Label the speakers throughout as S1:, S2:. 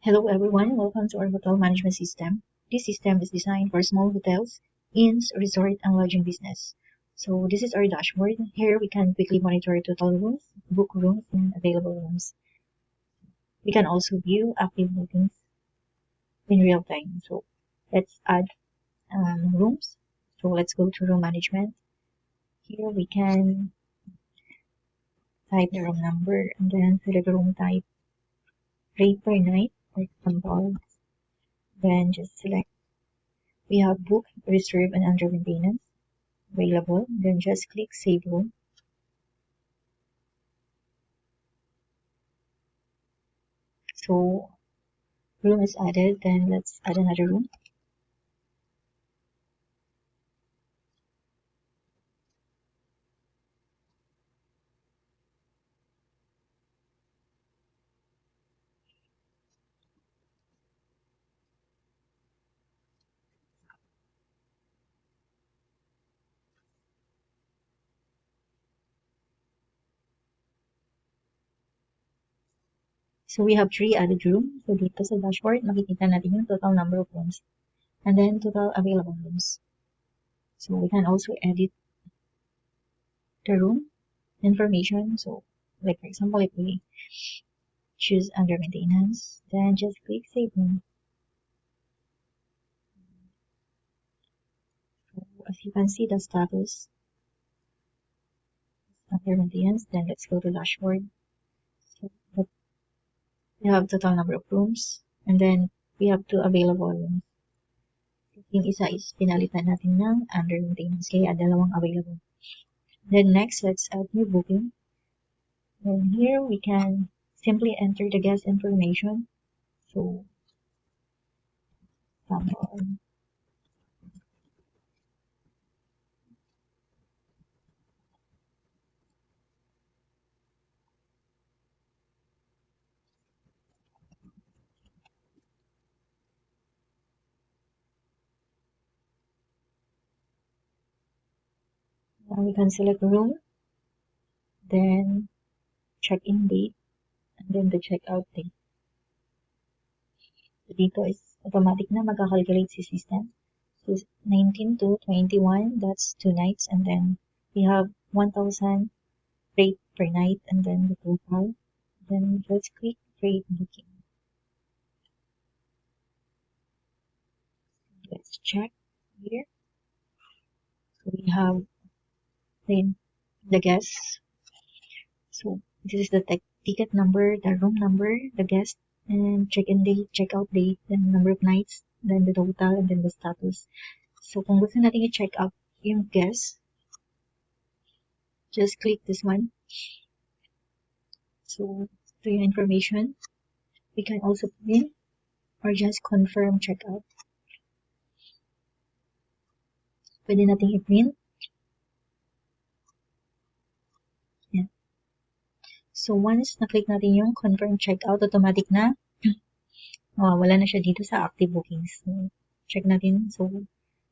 S1: Hello everyone, welcome to our hotel management system. This system is designed for small hotels, inns, resort, and lodging business. So this is our dashboard. Here we can quickly monitor total rooms, book rooms, and available rooms. We can also view active bookings in real time. So let's add rooms. So let's go to room management. Here we can type the room number and then select the room type, rate per night, for example. Then just select. We have book, reserve, and under maintenance available. Then just click save room. So room is added. Then let's add another room. So we have 3 added rooms. So dito sa dashboard, makikita natin yung total number of rooms and then total available rooms. So we can also edit the room information. So like for example, if we choose under maintenance, then just click save room. So as you can see the status under maintenance, then let's go to dashboard. So we have total number of rooms and then we have 2 available rooms. Yung isa is pinalitan natin ng under maintenance kaya dalawang available. Then next, let's add new booking. Then here we can simply enter the guest information. So we can select room, then check-in date, and then the check-out date. So dito is automatic na magkakalculate si system. So 19 to 21, that's 2 nights, and then we have 1,000 rate per night, and then the total. Then let's click create booking. Let's check here. So we have the guests. So this is the ticket number, the room number, the guest, and check-in date, check-out date, then number of nights, then the total, and then the status. So kung gusto natin i-check out yung guest, just click this one. So to yung information, we can also print or just confirm checkout. Pwede natin i-print. Yan. So once na-click natin yung confirm checkout, automatic na wala na siya dito sa active bookings. So, check natin. So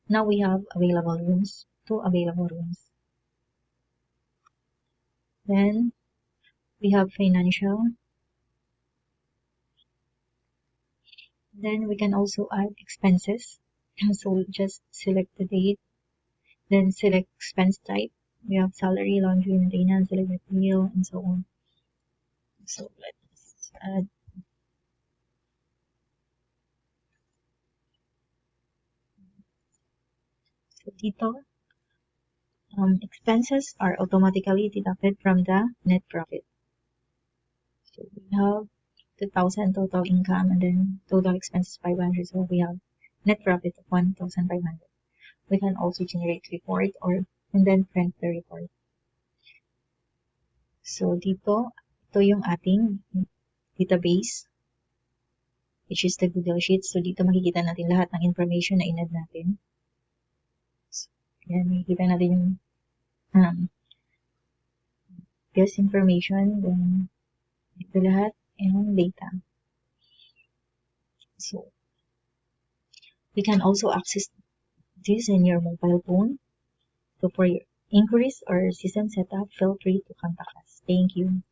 S1: now we have available rooms, 2 available rooms. Then we have financial. Then we can also add expenses. So just select the date, then select expense type. We have salary, laundry, maintenance, electric bill, and so on. So let's add. So dito, expenses are automatically deducted from the net profit. So we have 2,000 total income and then total expenses 500. So we have net profit of 1,500. We can also generate report and then print the report. So dito, ito yung ating database, which is the Google Sheets. So dito makikita natin lahat ng information na inad natin. So, yan, makikita natin yung guest information, then ito lahat, and data. So we can also access this in your mobile phone. So for your inquiries or system setup, feel free to contact us. Thank you.